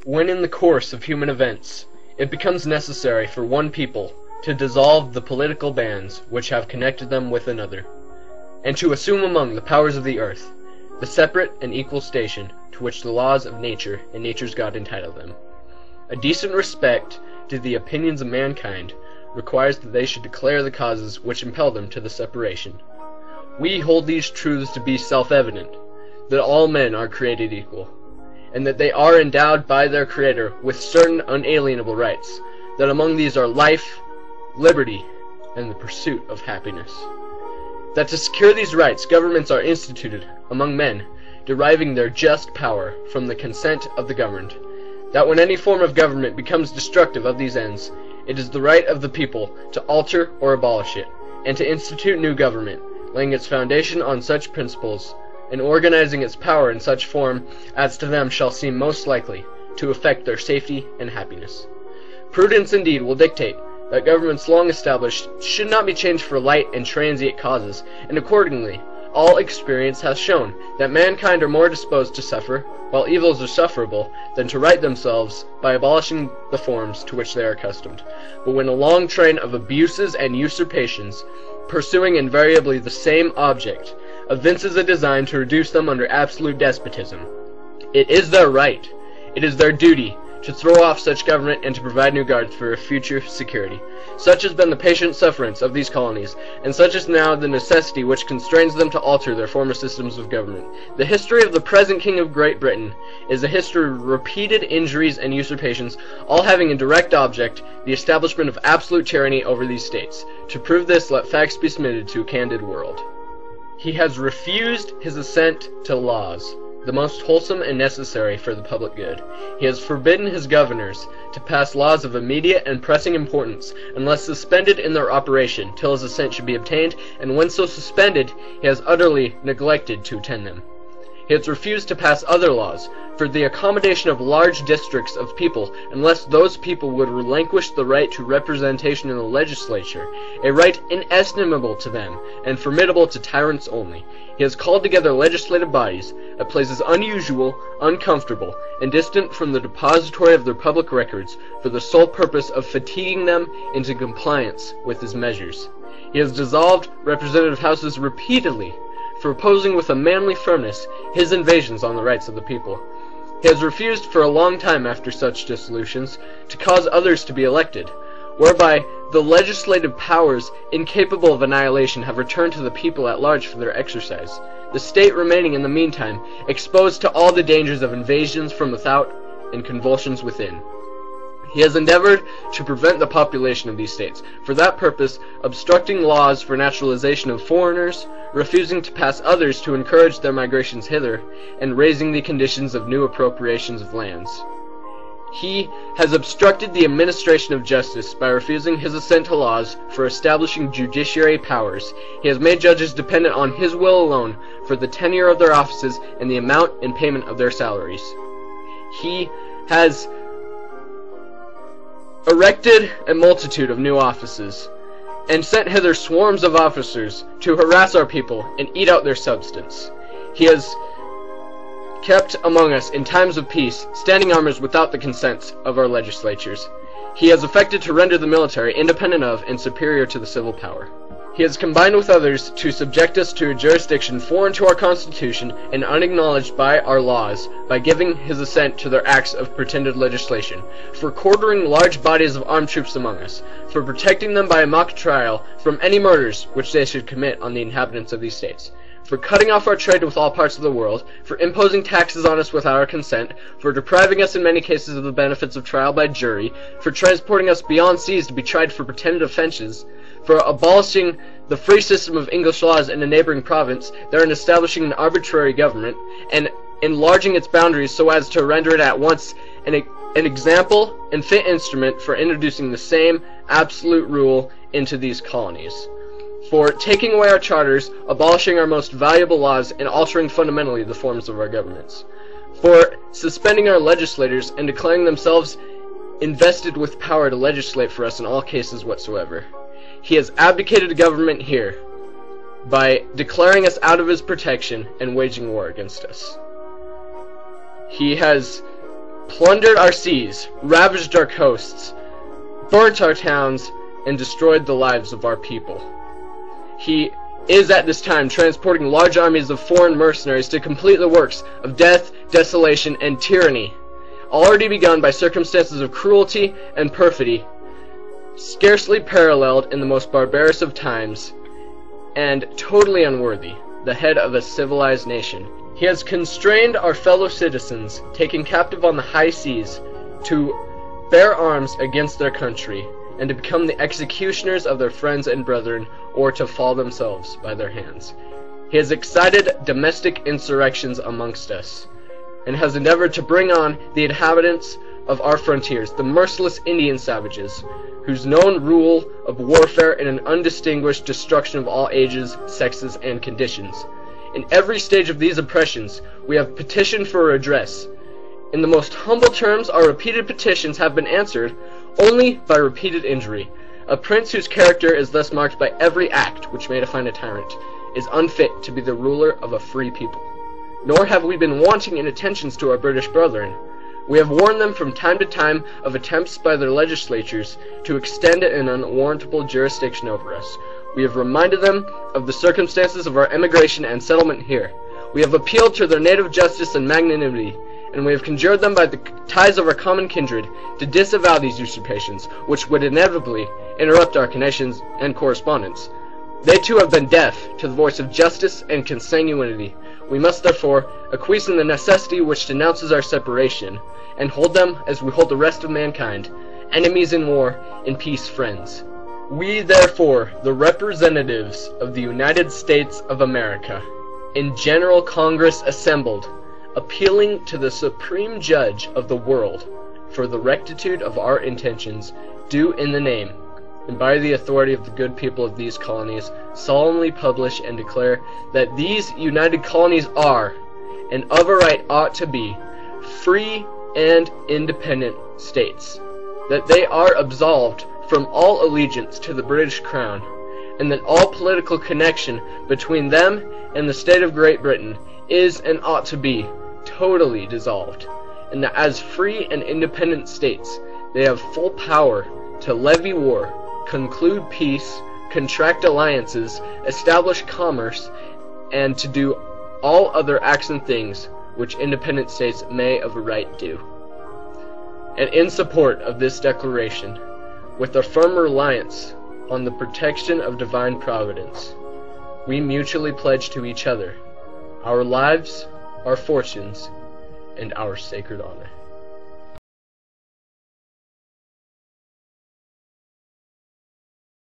When in the course of human events it becomes necessary for one people to dissolve the political bands which have connected them with another, and to assume among the powers of the earth the separate and equal station to which the laws of nature and nature's God entitle them, a decent respect to the opinions of mankind requires that they should declare the causes which impel them to the separation. We hold these truths to be self-evident, that all men are created equal, and that they are endowed by their Creator with certain unalienable rights, that among these are life, liberty, and the pursuit of happiness. That to secure these rights, governments are instituted among men, deriving their just power from the consent of the governed. That when any form of government becomes destructive of these ends, it is the right of the people to alter or abolish it, and to institute new government, laying its foundation on such principles, and organizing its power in such form as to them shall seem most likely to effect their safety and happiness. Prudence indeed will dictate that governments long established should not be changed for light and transient causes, and accordingly all experience has shown that mankind are more disposed to suffer, while evils are sufferable, than to right themselves by abolishing the forms to which they are accustomed. But when a long train of abuses and usurpations, pursuing invariably the same object, evinces a design to reduce them under absolute despotism, it is their right, it is their duty, to throw off such government and to provide new guards for future security. Such has been the patient sufferance of these colonies, and such is now the necessity which constrains them to alter their former systems of government. The history of the present King of Great Britain is a history of repeated injuries and usurpations, all having in direct object the establishment of absolute tyranny over these states. To prove this, let facts be submitted to a candid world. He has refused his assent to laws, the most wholesome and necessary for the public good. He has forbidden his governors to pass laws of immediate and pressing importance, unless suspended in their operation, till his assent should be obtained, and when so suspended, he has utterly neglected to attend them. He has refused to pass other laws for the accommodation of large districts of people, unless those people would relinquish the right to representation in the legislature, a right inestimable to them, and formidable to tyrants only. He has called together legislative bodies at places unusual, uncomfortable, and distant from the depository of their public records, for the sole purpose of fatiguing them into compliance with his measures. He has dissolved representative houses repeatedly, for opposing with a manly firmness his invasions on the rights of the people. He has refused for a long time after such dissolutions to cause others to be elected, whereby the legislative powers incapable of annihilation have returned to the people at large for their exercise, the state remaining in the meantime exposed to all the dangers of invasions from without and convulsions within. He has endeavored to prevent the population of these states, for that purpose obstructing laws for naturalization of foreigners, refusing to pass others to encourage their migrations hither, and raising the conditions of new appropriations of lands. He has obstructed the administration of justice by refusing his assent to laws for establishing judiciary powers. He has made judges dependent on his will alone for the tenure of their offices and the amount and payment of their salaries. He has erected a multitude of new offices, and sent hither swarms of officers to harass our people and eat out their substance. He has kept among us in times of peace standing armies without the consent of our legislatures. He has affected to render the military independent of and superior to the civil power. He has combined with others to subject us to a jurisdiction foreign to our Constitution and unacknowledged by our laws, by giving his assent to their acts of pretended legislation, for quartering large bodies of armed troops among us, for protecting them by a mock trial from any murders which they should commit on the inhabitants of these states, for cutting off our trade with all parts of the world, for imposing taxes on us without our consent, for depriving us in many cases of the benefits of trial by jury, for transporting us beyond seas to be tried for pretended offenses, for abolishing the free system of English laws in a neighboring province, therein establishing an arbitrary government, and enlarging its boundaries so as to render it at once an example and fit instrument for introducing the same absolute rule into these colonies, for taking away our charters, abolishing our most valuable laws, and altering fundamentally the forms of our governments, for suspending our legislators and declaring themselves invested with power to legislate for us in all cases whatsoever. He has abdicated government here by declaring us out of his protection and waging war against us. He has plundered our seas, ravaged our coasts, burnt our towns, and destroyed the lives of our people. He is at this time transporting large armies of foreign mercenaries to complete the works of death, desolation, and tyranny, already begun by circumstances of cruelty and perfidy, scarcely paralleled in the most barbarous of times, and totally unworthy, the head of a civilized nation. He has constrained our fellow citizens, taken captive on the high seas, to bear arms against their country, and to become the executioners of their friends and brethren, or to fall themselves by their hands. He has excited domestic insurrections amongst us, and has endeavored to bring on the inhabitants of our frontiers, the merciless Indian savages, whose known rule of warfare and an undistinguished destruction of all ages, sexes, and conditions. In every stage of these oppressions, we have petitioned for redress. In the most humble terms, our repeated petitions have been answered only by repeated injury. A prince whose character is thus marked by every act which may define a tyrant is unfit to be the ruler of a free people. Nor have we been wanting in attentions to our British brethren. We have warned them from time to time of attempts by their legislatures to extend an unwarrantable jurisdiction over us. We have reminded them of the circumstances of our emigration and settlement here. We have appealed to their native justice and magnanimity, and we have conjured them by the ties of our common kindred to disavow these usurpations, which would inevitably interrupt our connections and correspondence. They too have been deaf to the voice of justice and consanguinity. We must therefore acquiesce in the necessity which denounces our separation, and hold them as we hold the rest of mankind, enemies in war, in peace friends. We therefore, the representatives of the United States of America, in General Congress assembled, appealing to the Supreme Judge of the world for the rectitude of our intentions, do in the name and by the authority of the good people of these colonies solemnly publish and declare that these united colonies are, and of a right ought to be, free and independent states, that they are absolved from all allegiance to the British Crown, and that all political connection between them and the state of Great Britain is and ought to be totally dissolved, and that as free and independent states they have full power to levy war, conclude peace, contract alliances, establish commerce, and to do all other acts and things which independent states may of a right do. And in support of this declaration, with a firm reliance on the protection of divine providence, we mutually pledge to each other our lives, our fortunes, and our sacred honor.